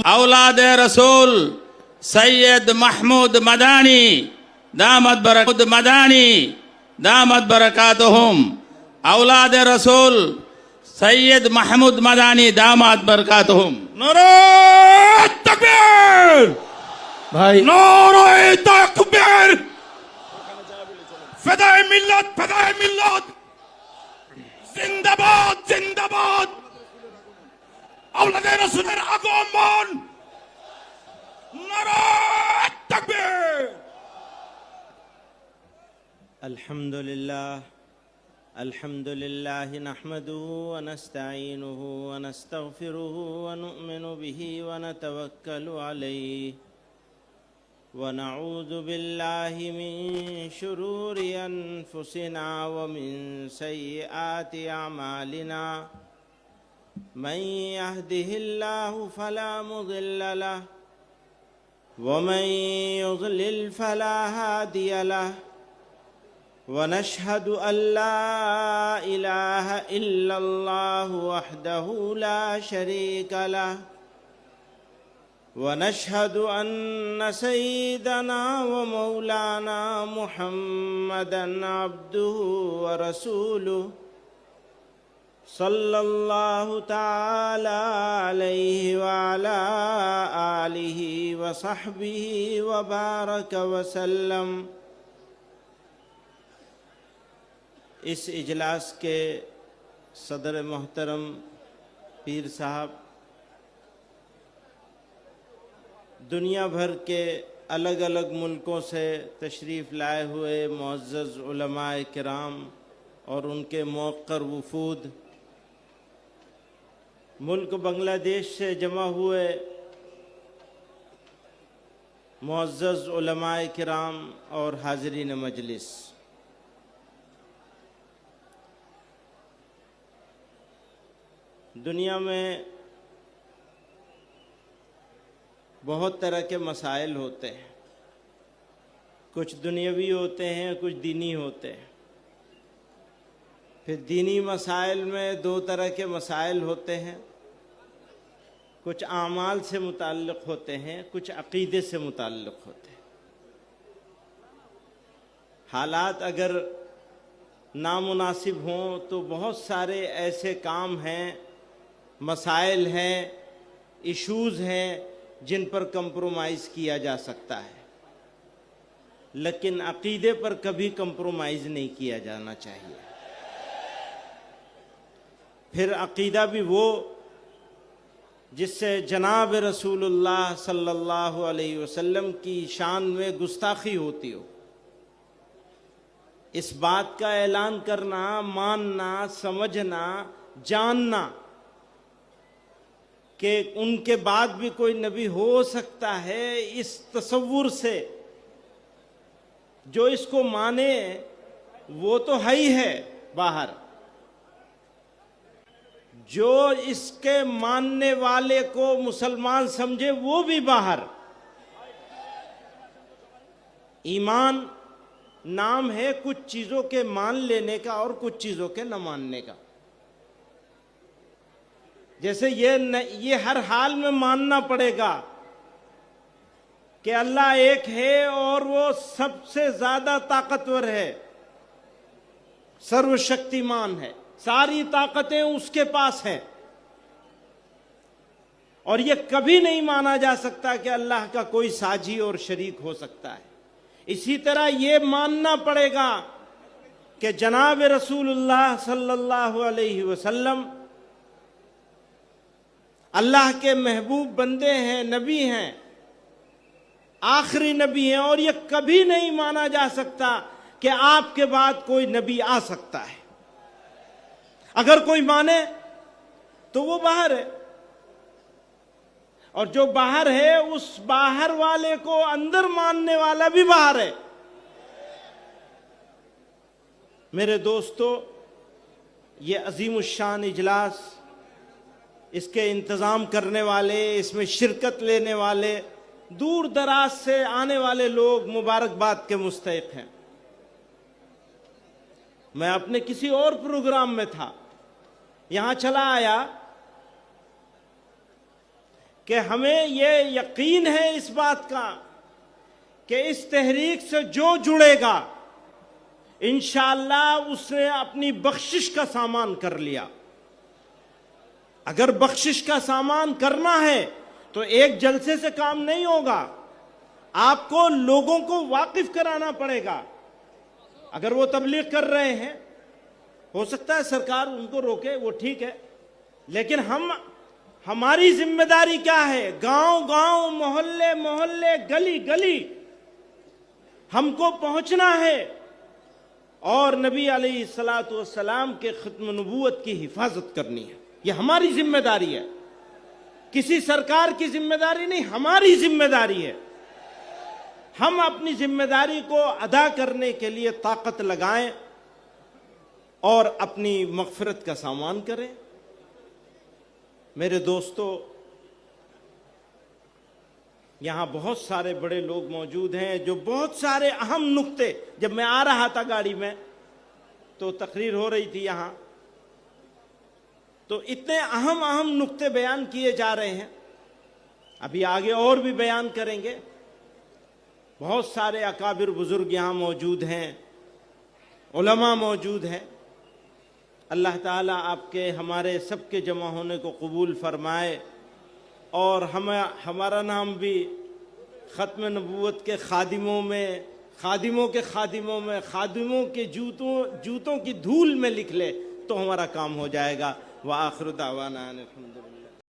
اولاد رسول سید محمود مدانی دامت برکاتہم اولاد رسول سید محمود مدانی دامت برکاتہم. نعرہ تکبیر بھائی نعرہ تکبیر فدائے ملت زندہ باد اولاد رسول আগমন نعرہ تکبیر. الحمد لله نحمده ونستعينه ونستغفره ونؤمن به ونتوكل عليه ونعوذ بالله من شرور أنفسنا ومن سيئات أعمالنا من يهده الله فلا مضل له ومن يضلل فلا هادي له ونشهد أن لا إله إلا الله وحده لا شريك له ونشهد أن سيدنا ومولانا محمدًا عبده ورسوله صلى الله تعالى عليه وعلى آله وصحبه وبارك وسلم. اس اجلاس کے صدر محترم پیر صاحب، دنیا بھر کے الگ الگ ملکوں سے تشریف لائے ہوئے معزز علماء کرام اور ان کے موقر وفود، ملک بنگلہ دیش سے جمع ہوئے معزز علماء کرام اور حاضرین مجلس، دنیا میں بہت طرح کے مسائل ہوتے ہیں، کچھ دنیاوی ہوتے ہیں، کچھ دینی ہوتے ہیں. پھر دینی مسائل میں دو طرح کے مسائل ہوتے ہیں، کچھ اعمال سے متعلق ہوتے ہیں، کچھ عقیدے سے متعلق ہوتے ہیں. حالات اگر نامناسب ہوں تو بہت سارے ایسے کام ہیں، مسائل ہیں، ایشوز ہیں جن پر کمپرومائز کیا جا سکتا ہے، لیکن عقیدے پر کبھی کمپرومائز نہیں کیا جانا چاہیے. پھر عقیدہ بھی وہ جس سے جناب رسول اللہ صلی اللہ علیہ وسلم کی شان میں گستاخی ہوتی ہو، اس بات کا اعلان کرنا، ماننا، سمجھنا، جاننا کہ ان کے بعد بھی کوئی نبی ہو سکتا ہے، اس تصور سے جو اس کو مانے وہ تو ہے ہی ہے باہر، جو اس کے ماننے والے کو مسلمان سمجھے وہ بھی باہر. ایمان نام ہے کچھ چیزوں کے مان لینے کا اور کچھ چیزوں کے نہ ماننے کا. جیسے یہ ہر حال میں ماننا پڑے گا کہ اللہ ایک ہے اور وہ سب سے زیادہ طاقتور ہے، سرو شکتیمان ہے، ساری طاقتیں اس کے پاس ہیں. اور یہ کبھی نہیں مانا جا سکتا کہ اللہ کا کوئی ساجی اور شریک ہو سکتا ہے. اسی طرح یہ ماننا پڑے گا کہ جناب رسول اللہ صلی اللہ علیہ وسلم اللہ کے محبوب بندے ہیں، نبی ہیں، آخری نبی ہیں، اور یہ کبھی نہیں مانا جا سکتا کہ آپ کے بعد کوئی نبی آ سکتا ہے. اگر کوئی مانے تو وہ باہر ہے، اور جو باہر ہے اس باہر والے کو اندر ماننے والا بھی باہر ہے. میرے دوستو، یہ عظیم الشان اجلاس، اس کے انتظام کرنے والے، اس میں شرکت لینے والے، دور دراز سے آنے والے لوگ مبارکباد کے مستحق ہیں. میں اپنے کسی اور پروگرام میں تھا، یہاں چلا آیا کہ ہمیں یہ یقین ہے اس بات کا کہ اس تحریک سے جو جڑے گا انشاءاللہ اس نے اپنی بخشش کا سامان کر لیا۔ اگر بخشش کا سامان کرنا ہے تو ایک جلسے سے کام نہیں ہوگا، آپ کو لوگوں کو واقف کرانا پڑے گا۔ اگر وہ تبلیغ کر رہے ہیں، ہو سکتا ہے سرکار ان کو روکے، وہ ٹھیک ہے، لیکن ہماری ذمہ داری کیا ہے؟ گاؤں گاؤں، محلے محلے، گلی گلی ہم کو پہنچنا ہے اور نبی علیہ الصلوۃ والسلام کے ختم نبوت کی حفاظت کرنی ہے۔ یہ ہماری ذمہ داری ہے، کسی سرکار کی ذمہ داری نہیں، ہماری ذمہ داری ہے۔ ہم اپنی ذمہ داری کو ادا کرنے کے لیے طاقت لگائیں اور اپنی مغفرت کا سامان کریں۔ میرے دوستو، یہاں بہت سارے بڑے لوگ موجود ہیں جو بہت سارے اہم نکتے، جب میں آ رہا تھا گاڑی میں تو تقریر ہو رہی تھی یہاں، تو اتنے اہم نکتے بیان کیے جا رہے ہیں، ابھی آگے اور بھی بیان کریں گے۔ بہت سارے اکابر بزرگ یہاں موجود ہیں، علماء موجود ہیں۔ اللہ تعالیٰ آپ کے ہمارے سب کے جمع ہونے کو قبول فرمائے اور ہمارا نام بھی ختم نبوت کے خادموں میں، خادموں کے جوتوں کی دھول میں لکھ لے تو ہمارا کام ہو جائے گا۔ وآخر دعوانا ان الحمد للہ۔